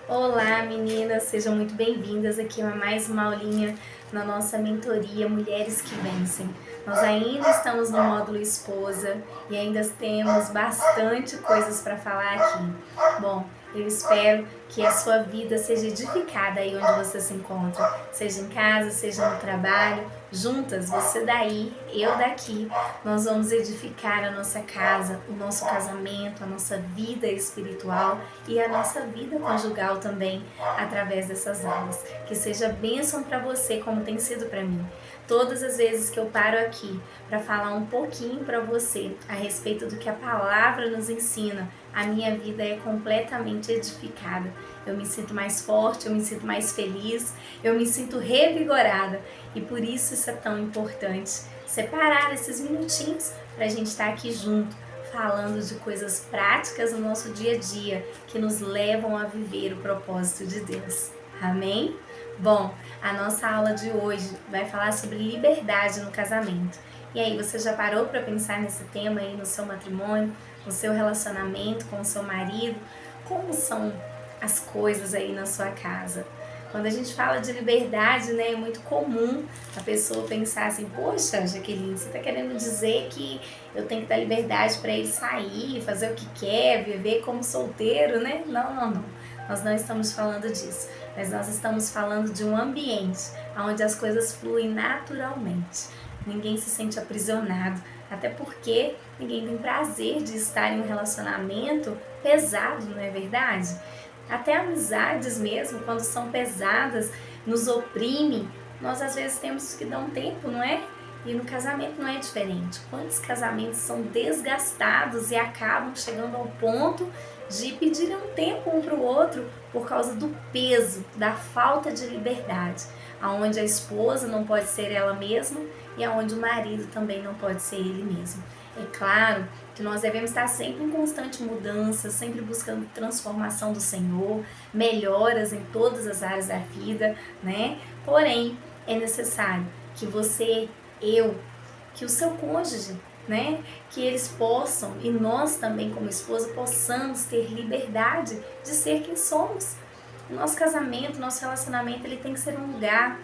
Olá meninas, sejam muito bem-vindas aqui a mais uma aulinha na nossa mentoria Mulheres que Vencem. Nós ainda estamos no módulo esposa e ainda temos bastante coisas para falar aqui. Bom, eu espero que a sua vida seja edificada aí onde você se encontra, seja em casa, seja no trabalho, juntas, você daí, eu daqui, nós vamos edificar a nossa casa, o nosso casamento, a nossa vida espiritual e a nossa vida conjugal também através dessas aulas. Que seja bênção para você como tem sido para mim. Todas as vezes que eu paro aqui para falar um pouquinho para você a respeito do que a palavra nos ensina, a minha vida é completamente edificada. Eu me sinto mais forte, eu me sinto mais feliz, eu me sinto revigorada e por isso é tão importante separar esses minutinhos para a gente estar aqui junto, falando de coisas práticas no nosso dia a dia que nos levam a viver o propósito de Deus. Amém? Bom, a nossa aula de hoje vai falar sobre liberdade no casamento. E aí, você já parou para pensar nesse tema aí no seu matrimônio, no seu relacionamento com o seu marido? Como são as coisas aí na sua casa? Quando a gente fala de liberdade, né, é muito comum a pessoa pensar assim, poxa, Jaqueline, você está querendo dizer que eu tenho que dar liberdade para ele sair, fazer o que quer, viver como solteiro, né? Não, não, não. Nós não estamos falando disso, mas nós estamos falando de um ambiente onde as coisas fluem naturalmente. Ninguém se sente aprisionado, até porque ninguém tem prazer de estar em um relacionamento pesado, não é verdade? Até amizades mesmo, quando são pesadas, nos oprimem, nós às vezes temos que dar um tempo, não é? E no casamento não é diferente. Quantos casamentos são desgastados e acabam chegando ao ponto de pedirem um tempo um para o outro por causa do peso, da falta de liberdade, aonde a esposa não pode ser ela mesma e aonde o marido também não pode ser ele mesmo. É claro que nós devemos estar sempre em constante mudança, sempre buscando transformação do Senhor, melhoras em todas as áreas da vida, né? Porém, é necessário que você, que o seu cônjuge, né? Que eles possam, e nós também como esposa, possamos ter liberdade de ser quem somos. O nosso casamento, nosso relacionamento, ele tem que ser um lugar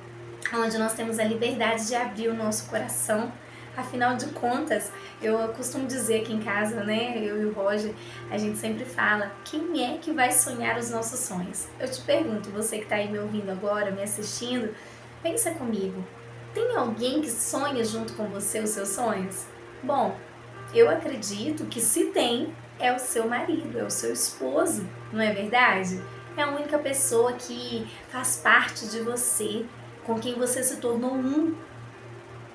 onde nós temos a liberdade de abrir o nosso coração. Afinal de contas, eu costumo dizer aqui em casa, né, eu e o Roger, a gente sempre fala, quem é que vai sonhar os nossos sonhos? Eu te pergunto, você que está aí me ouvindo agora, me assistindo, pensa comigo, tem alguém que sonha junto com você os seus sonhos? Bom, eu acredito que se tem, é o seu marido, é o seu esposo, não é verdade? É a única pessoa que faz parte de você, com quem você se tornou um.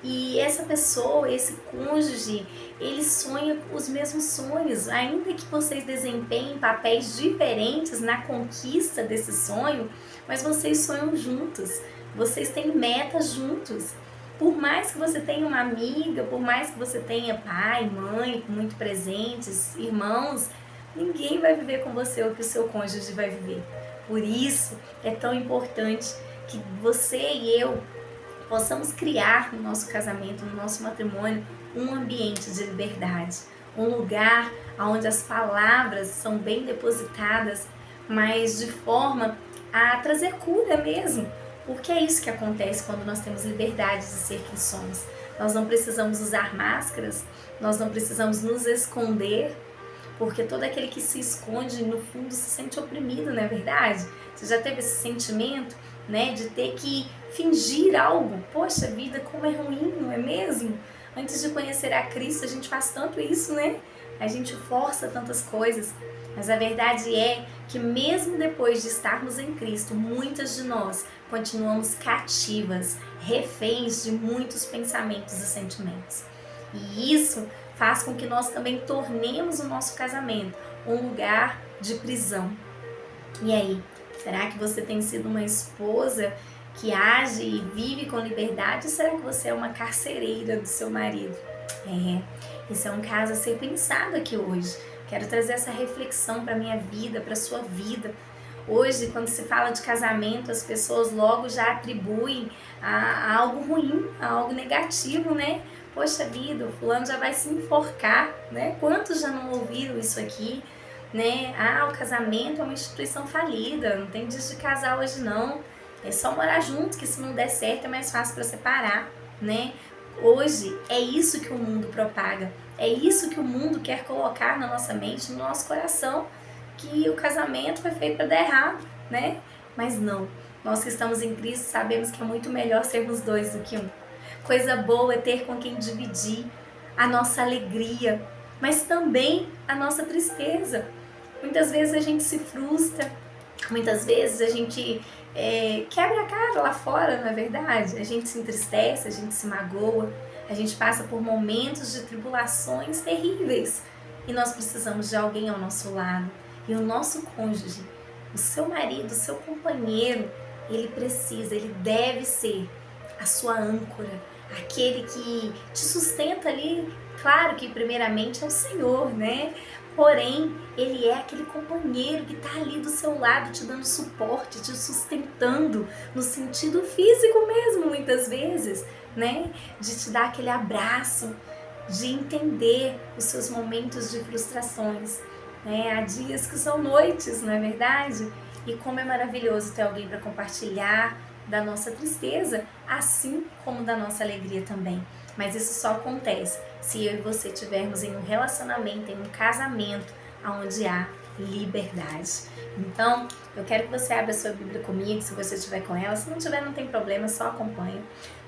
E essa pessoa, esse cônjuge, ele sonha os mesmos sonhos, ainda que vocês desempenhem papéis diferentes na conquista desse sonho, mas vocês sonham juntos, vocês têm metas juntos. Por mais que você tenha uma amiga, por mais que você tenha pai, mãe, muito presentes, irmãos, ninguém vai viver com você o que o seu cônjuge vai viver. Por isso é tão importante que você e eu possamos criar no nosso casamento, no nosso matrimônio, um ambiente de liberdade, um lugar onde as palavras são bem depositadas, mas de forma a trazer cura mesmo, porque é isso que acontece quando nós temos liberdade de ser quem somos. Nós não precisamos usar máscaras, nós não precisamos nos esconder, porque todo aquele que se esconde, no fundo, se sente oprimido, não é verdade? Você já teve esse sentimento, né, de ter que fingir algo? Poxa vida, como é ruim, não é mesmo? Antes de conhecer a Cristo, a gente faz tanto isso, né? A gente força tantas coisas. Mas a verdade é que mesmo depois de estarmos em Cristo, muitas de nós continuamos cativas, reféns de muitos pensamentos e sentimentos. E isso faz com que nós também tornemos o nosso casamento um lugar de prisão. E aí, será que você tem sido uma esposa que age e vive com liberdade ou será que você é uma carcereira do seu marido? Esse é um caso a ser pensado aqui hoje. Quero trazer essa reflexão para a minha vida, para a sua vida. Hoje, quando se fala de casamento, as pessoas logo já atribuem a algo ruim, a algo negativo, né? Poxa vida, o fulano já vai se enforcar, né? Quantos já não ouviram isso aqui? né? O casamento é uma instituição falida, não tem disso de casar hoje não. É só morar junto, que se não der certo é mais fácil para separar, né? Hoje é isso que o mundo propaga, é isso que o mundo quer colocar na nossa mente, no nosso coração, que o casamento foi feito para dar errado, né? Mas não, nós que estamos em Cristo sabemos que é muito melhor sermos dois do que um. Coisa boa é ter com quem dividir a nossa alegria, mas também a nossa tristeza. Muitas vezes a gente se frustra, muitas vezes a gente quebra a cara lá fora, não é verdade? A gente se entristece, a gente se magoa, a gente passa por momentos de tribulações terríveis e nós precisamos de alguém ao nosso lado. E o nosso cônjuge, o seu marido, o seu companheiro, ele deve ser a sua âncora, aquele que te sustenta ali. Claro que primeiramente é o Senhor, né? Porém, ele é aquele companheiro que está ali do seu lado, te dando suporte, te sustentando no sentido físico mesmo, muitas vezes, né? De te dar aquele abraço, de entender os seus momentos de frustrações, né? Há dias que são noites, não é verdade? E como é maravilhoso ter alguém para compartilhar da nossa tristeza, assim como da nossa alegria também. Mas isso só acontece se eu e você estivermos em um relacionamento, em um casamento, onde há liberdade. Então, eu quero que você abra a sua Bíblia comigo, se você estiver com ela. Se não tiver, não tem problema, só acompanha.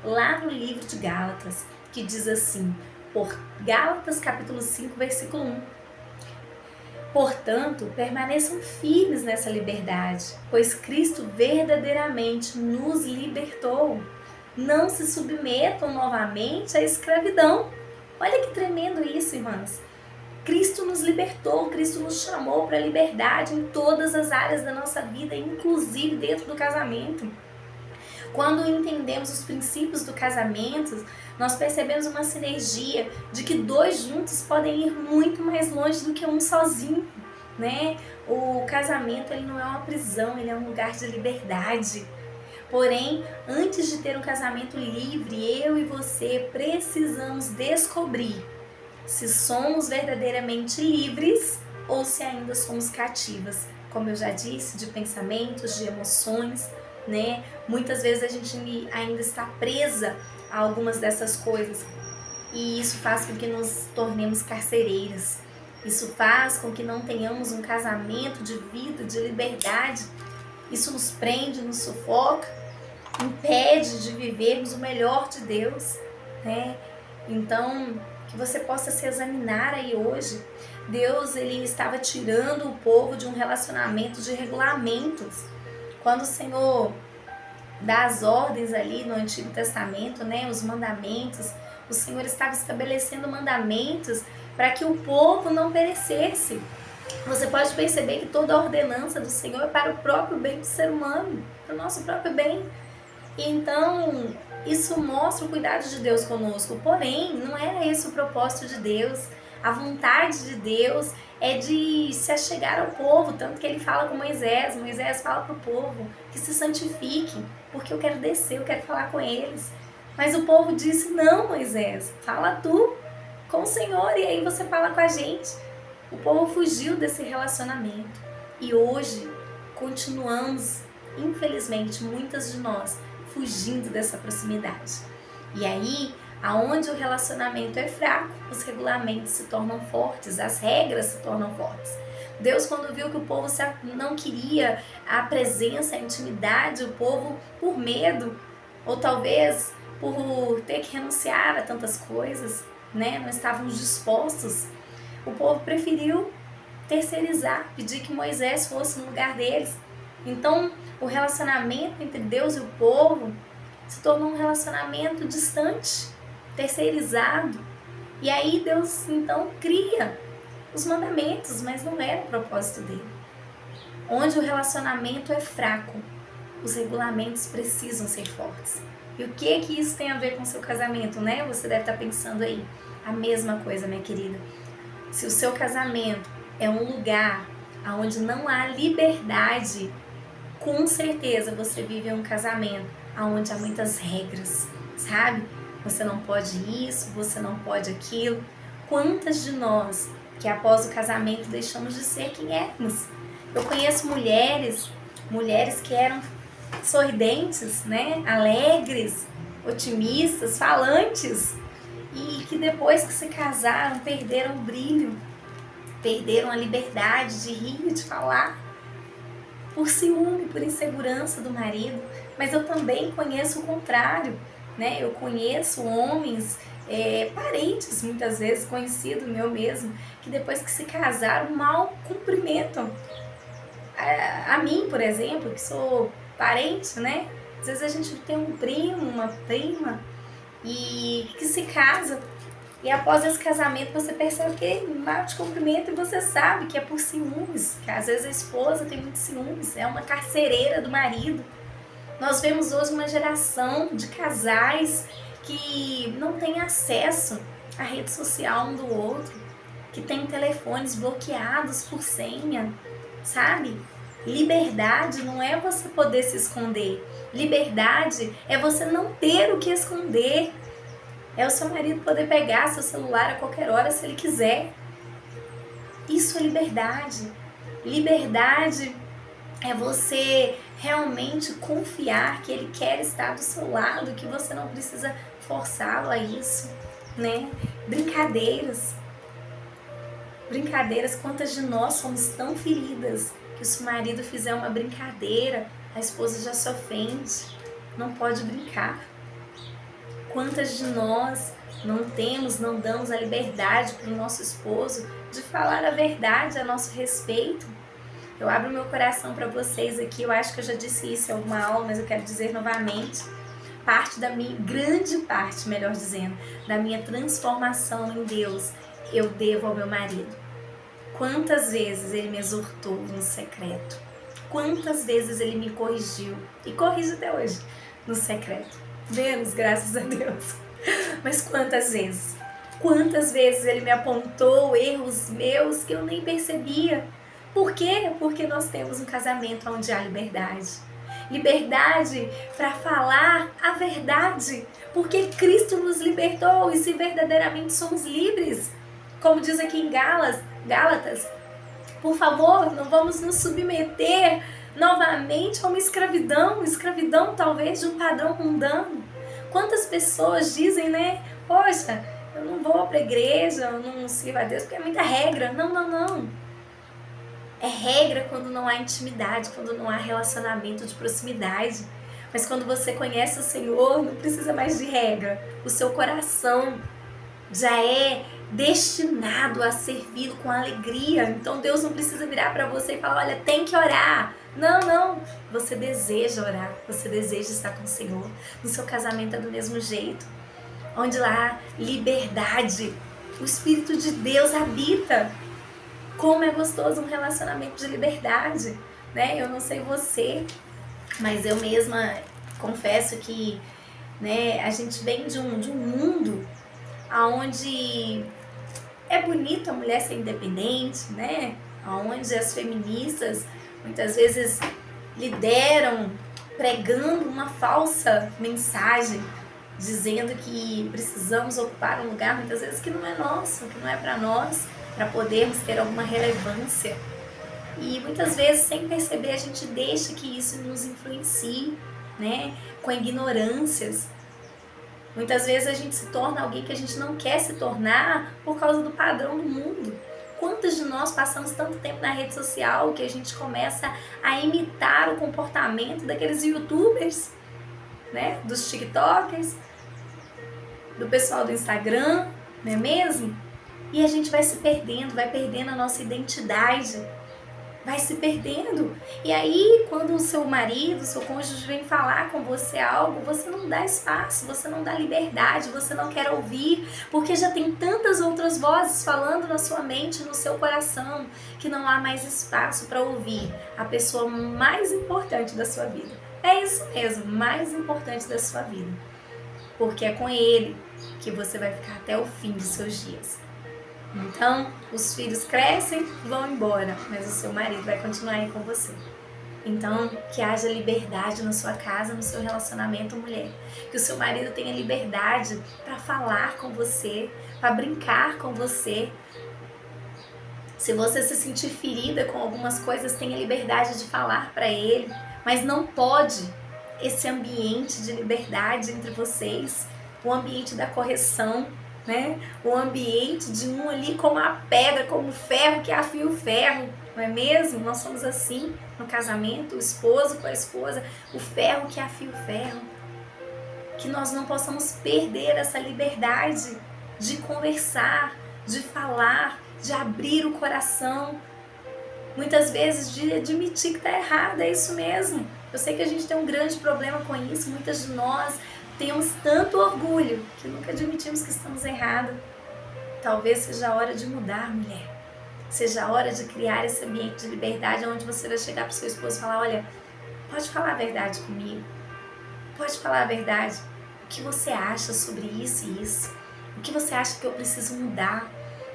Lá no livro de Gálatas, que diz assim, por Gálatas capítulo 5, versículo 1. Portanto, permaneçam firmes nessa liberdade, pois Cristo verdadeiramente nos libertou. Não se submetam novamente à escravidão. Olha que tremendo isso, irmãs. Cristo nos libertou, Cristo nos chamou para a liberdade em todas as áreas da nossa vida, inclusive dentro do casamento. Quando entendemos os princípios do casamento, nós percebemos uma sinergia de que dois juntos podem ir muito mais longe do que um sozinho, né? O casamento, ele não é uma prisão, ele é um lugar de liberdade. Porém, antes de ter um casamento livre, eu e você precisamos descobrir se somos verdadeiramente livres ou se ainda somos cativas. Como eu já disse, de pensamentos, de emoções, né? Muitas vezes a gente ainda está presa a algumas dessas coisas e isso faz com que nos tornemos carcereiras. Isso faz com que não tenhamos um casamento de vida, de liberdade. Isso nos prende, nos sufoca, impede de vivermos o melhor de Deus, né? Então, que você possa se examinar aí hoje. Deus, ele estava tirando o povo de um relacionamento de regulamentos. Quando o Senhor dá as ordens ali no Antigo Testamento, né, os mandamentos, o Senhor estava estabelecendo mandamentos para que o povo não perecesse. Você pode perceber que toda a ordenança do Senhor é para o próprio bem do ser humano, para o nosso próprio bem. Então, isso mostra o cuidado de Deus conosco. Porém, não era esse o propósito de Deus. A vontade de Deus é de se achegar ao povo, tanto que ele fala com Moisés. Moisés fala para o povo que se santifiquem, porque eu quero descer, eu quero falar com eles. Mas o povo disse, não, Moisés, fala tu com o Senhor e aí você fala com a gente. O povo fugiu desse relacionamento e hoje continuamos, infelizmente, muitas de nós fugindo dessa proximidade. E aí, aonde o relacionamento é fraco, os regulamentos se tornam fortes, as regras se tornam fortes. Deus, quando viu que o povo não queria a presença, a intimidade, o povo por medo, ou talvez por ter que renunciar a tantas coisas, né? Não estavam dispostos. O povo preferiu terceirizar, pedir que Moisés fosse no lugar deles. Então, o relacionamento entre Deus e o povo se tornou um relacionamento distante, terceirizado. E aí Deus, então, cria os mandamentos, mas não era o propósito dele. Onde o relacionamento é fraco, os regulamentos precisam ser fortes. E o que isso tem a ver com o seu casamento, né? Você deve estar pensando aí. A mesma coisa, minha querida. Se o seu casamento é um lugar onde não há liberdade, com certeza você vive um casamento onde há muitas regras, sabe? Você não pode isso, você não pode aquilo. Quantas de nós que após o casamento deixamos de ser quem éramos. Eu conheço mulheres que eram sorridentes, né? Alegres, otimistas, falantes, e que depois que se casaram perderam o brilho, perderam a liberdade de rir, de falar, por ciúme, por insegurança do marido. Mas eu também conheço o contrário, né? Eu conheço homens, parentes muitas vezes, conhecido meu mesmo, que depois que se casaram mal cumprimentam. A mim, por exemplo, que sou parente, né? Às vezes a gente tem um primo, uma prima, e que se casa, e após esse casamento você percebe que ele mal te cumprimenta e você sabe que é por ciúmes, que às vezes a esposa tem muito ciúmes, é uma carcereira do marido. Nós vemos hoje uma geração de casais que não tem acesso à rede social um do outro, que tem telefones bloqueados por senha, sabe? Liberdade não é você poder se esconder. Liberdade é você não ter o que esconder. É o seu marido poder pegar seu celular a qualquer hora se ele quiser. Isso é liberdade. Liberdade é você realmente confiar que ele quer estar do seu lado, que você não precisa forçá-lo a isso, né? Brincadeiras, quantas de nós somos tão feridas que se o marido fizer uma brincadeira, a esposa já se ofende, não pode brincar. Quantas de nós não damos a liberdade para o nosso esposo de falar a verdade a nosso respeito? Eu abro meu coração para vocês aqui, eu acho que eu já disse isso em alguma aula, mas eu quero dizer novamente. Grande parte, melhor dizendo, da minha transformação em Deus, eu devo ao meu marido. Quantas vezes ele me exortou no secreto? Quantas vezes ele me corrigiu? E corrige até hoje, no secreto. Menos, graças a Deus. Mas quantas vezes? Quantas vezes ele me apontou erros meus que eu nem percebia? Por quê? Porque nós temos um casamento onde há liberdade. Liberdade para falar a verdade. Porque Cristo nos libertou e se verdadeiramente somos livres. Como diz aqui em Gálatas, por favor, não vamos nos submeter novamente a uma escravidão talvez de um padrão mundano. Quantas pessoas dizem, né? Poxa, eu não vou para a igreja, eu não sirvo a Deus porque é muita regra. Não. É regra quando não há intimidade, quando não há relacionamento de proximidade. Mas quando você conhece o Senhor, não precisa mais de regra. O seu coração já é destinado a servir com alegria. Então Deus não precisa virar para você e falar, olha, tem que orar. Não. Você deseja orar, você deseja estar com o Senhor. No seu casamento é do mesmo jeito. Onde lá há liberdade, o Espírito de Deus habita. Como é gostoso um relacionamento de liberdade, né? Eu não sei você, mas eu mesma confesso que, né, a gente vem de um mundo onde é bonito a mulher ser independente, né? Onde as feministas muitas vezes lideram pregando uma falsa mensagem, dizendo que precisamos ocupar um lugar muitas vezes que não é nosso, que não é para nós, para podermos ter alguma relevância. E muitas vezes, sem perceber, a gente deixa que isso nos influencie, né? Com ignorâncias. Muitas vezes a gente se torna alguém que a gente não quer se tornar por causa do padrão do mundo. Quantos de nós passamos tanto tempo na rede social que a gente começa a imitar o comportamento daqueles youtubers, né? Dos tiktokers, do pessoal do Instagram, não é mesmo? E a gente vai se perdendo, vai perdendo a nossa identidade, vai se perdendo. E aí, quando o seu marido, o seu cônjuge vem falar com você algo, você não dá espaço, você não dá liberdade, você não quer ouvir, porque já tem tantas outras vozes falando na sua mente, no seu coração, que não há mais espaço para ouvir a pessoa mais importante da sua vida. É isso mesmo, mais importante da sua vida. Porque é com ele que você vai ficar até o fim dos seus dias. Então, os filhos crescem e vão embora, mas o seu marido vai continuar aí com você. Então, que haja liberdade na sua casa, no seu relacionamento, mulher. Que o seu marido tenha liberdade para falar com você, para brincar com você. Se você se sentir ferida com algumas coisas, tenha liberdade de falar para ele, mas não pode esse ambiente de liberdade entre vocês, o ambiente da correção, né? O ambiente de um ali como a pedra, como o ferro que afia o ferro, não é mesmo? Nós somos assim no casamento, o esposo com a esposa, o ferro que afia o ferro. Que nós não possamos perder essa liberdade de conversar, de falar, de abrir o coração, muitas vezes de admitir que está errado, é isso mesmo. Eu sei que a gente tem um grande problema com isso, muitas de nós temos tanto orgulho que nunca admitimos que estamos errados. Talvez seja a hora de mudar, mulher. Seja a hora de criar esse ambiente de liberdade onde você vai chegar para o seu esposo e falar, olha, pode falar a verdade comigo, pode falar a verdade. O que você acha sobre isso e isso? O que você acha que eu preciso mudar?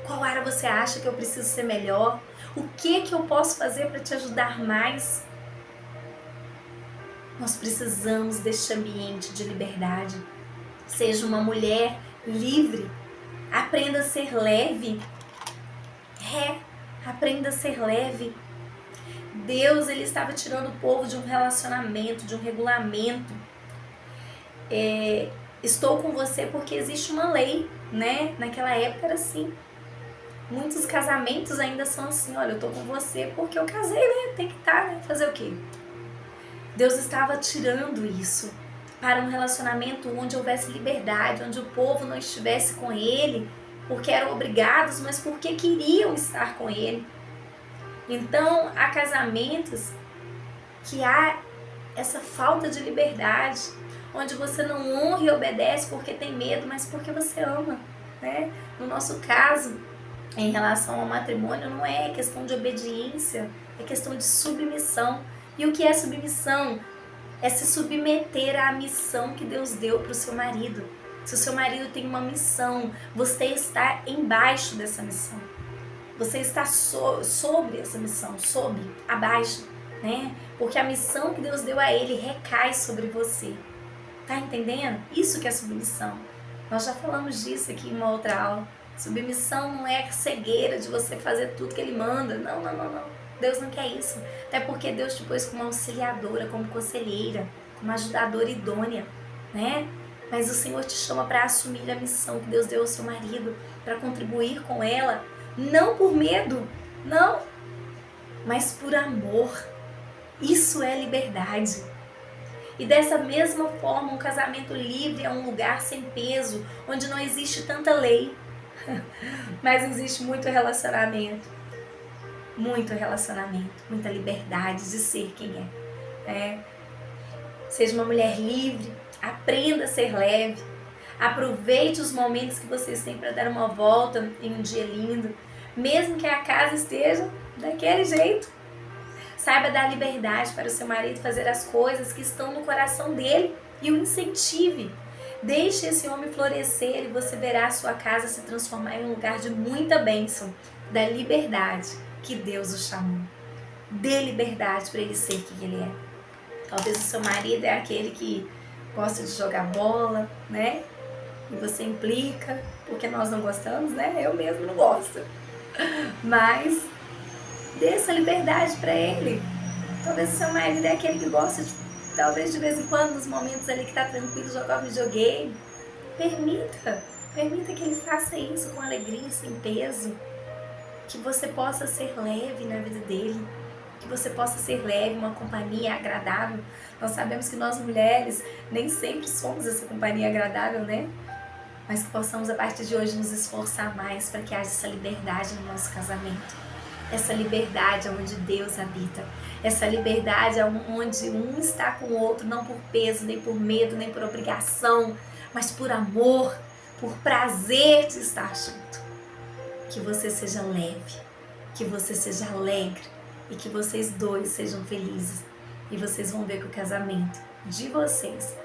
Qual área você acha que eu preciso ser melhor? O que eu posso fazer para te ajudar mais? Nós precisamos deste ambiente de liberdade. Seja uma mulher livre. Aprenda a ser leve. Aprenda a ser leve. Deus, ele estava tirando o povo de um relacionamento, de um regulamento. Estou com você porque existe uma lei, né? Naquela época era assim. Muitos casamentos ainda são assim, olha, eu tô com você porque eu casei, né? Tem que estar, né? Fazer o quê? Deus estava tirando isso para um relacionamento onde houvesse liberdade, onde o povo não estivesse com ele porque eram obrigados, mas porque queriam estar com ele. Então, há casamentos que há essa falta de liberdade, onde você não honra e obedece porque tem medo, mas porque você ama, né? No nosso caso, em relação ao matrimônio, não é questão de obediência, é questão de submissão. E o que é submissão? É se submeter à missão que Deus deu para o seu marido. Se o seu marido tem uma missão, você está embaixo dessa missão. Você está sobre essa missão, abaixo, né? Porque a missão que Deus deu a ele recai sobre você. Tá entendendo? Isso que é submissão. Nós já falamos disso aqui em uma outra aula. Submissão não é a cegueira de você fazer tudo que ele manda. Não. Deus não quer isso. Até porque Deus te pôs como auxiliadora, como conselheira, como ajudadora idônea, né? Mas o Senhor te chama para assumir a missão que Deus deu ao seu marido, para contribuir com ela, não por medo, não, mas por amor. Isso é liberdade. E dessa mesma forma, um casamento livre é um lugar sem peso, onde não existe tanta lei, mas existe muito relacionamento, muita liberdade de ser quem é. Seja uma mulher livre, aprenda a ser leve, aproveite os momentos que vocês têm para dar uma volta em um dia lindo, mesmo que a casa esteja daquele jeito. Saiba dar liberdade para o seu marido fazer as coisas que estão no coração dele e o incentive. Deixe esse homem florescer e você verá a sua casa se transformar em um lugar de muita bênção, da liberdade que Deus o chamou. Dê liberdade para ele ser quem ele é. Talvez o seu marido é aquele que gosta de jogar bola, né? E você implica, porque nós não gostamos, né? Eu mesmo não gosto. Mas dê essa liberdade para ele. Talvez o seu marido é aquele que gosta de, talvez de vez em quando, nos momentos ali que tá tranquilo, jogar videogame. Permita que ele faça isso com alegria, sem peso. Que você possa ser leve na vida dele. Que você possa ser leve, uma companhia agradável. Nós sabemos que nós mulheres nem sempre somos essa companhia agradável, né? Mas que possamos a partir de hoje nos esforçar mais para que haja essa liberdade no nosso casamento. Essa liberdade onde Deus habita. Essa liberdade onde um está com o outro, não por peso, nem por medo, nem por obrigação, mas por amor, por prazer de estar junto. Que você seja leve, que você seja alegre e que vocês dois sejam felizes. E vocês vão ver que o casamento de vocês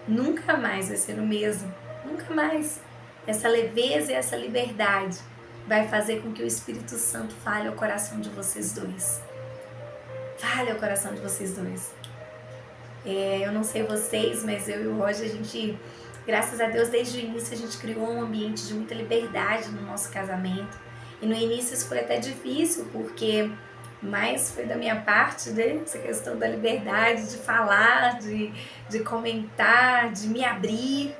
nunca mais vai ser o mesmo. Nunca mais. Essa leveza e essa liberdade vai fazer com que o Espírito Santo fale ao coração de vocês dois. Fale ao coração de vocês dois. Eu não sei vocês, mas eu e o Roger, a gente, graças a Deus, desde o início a gente criou um ambiente de muita liberdade no nosso casamento. E no início isso foi até difícil, porque mais foi da minha parte, né? Essa questão da liberdade de falar, de comentar, de me abrir.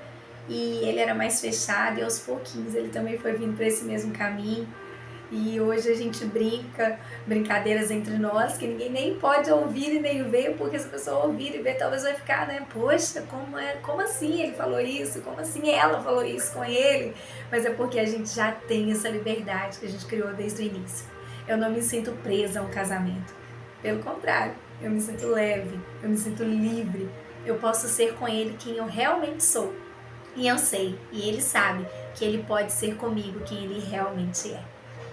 E ele era mais fechado e aos pouquinhos ele também foi vindo para esse mesmo caminho. E hoje a gente brinca, brincadeiras entre nós, que ninguém nem pode ouvir e nem ver, porque se a pessoa ouvir e ver, talvez vai ficar, né? Poxa, como assim ele falou isso? Como assim ela falou isso com ele? Mas é porque a gente já tem essa liberdade que a gente criou desde o início. Eu não me sinto presa a um casamento. Pelo contrário, eu me sinto leve, eu me sinto livre. Eu posso ser com ele quem eu realmente sou. E eu sei, e ele sabe, que ele pode ser comigo quem ele realmente é.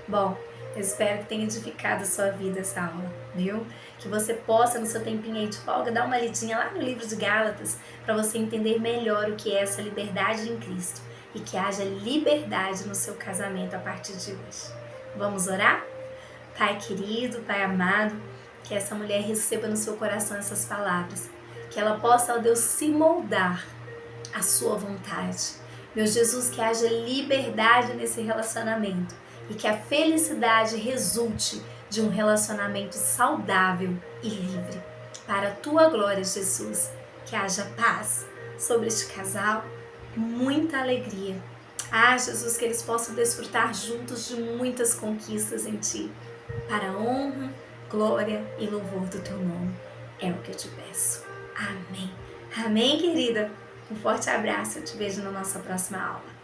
Bom, eu espero que tenha edificado a sua vida essa aula, viu? Que você possa, no seu tempinho aí de folga, dar uma lidinha lá no livro de Gálatas para você entender melhor o que é essa liberdade em Cristo e que haja liberdade no seu casamento a partir de hoje. Vamos orar? Pai querido, Pai amado, que essa mulher receba no seu coração essas palavras, que ela possa, ó Deus, se moldar à sua vontade. Meu Jesus, que haja liberdade nesse relacionamento e que a felicidade resulte de um relacionamento saudável e livre. Para a tua glória, Jesus, que haja paz sobre este casal, muita alegria. Ah, Jesus, que eles possam desfrutar juntos de muitas conquistas em Ti, para a honra, glória e louvor do Teu nome. É o que eu te peço. Amém. Amém, querida? Um forte abraço, eu te vejo na nossa próxima aula.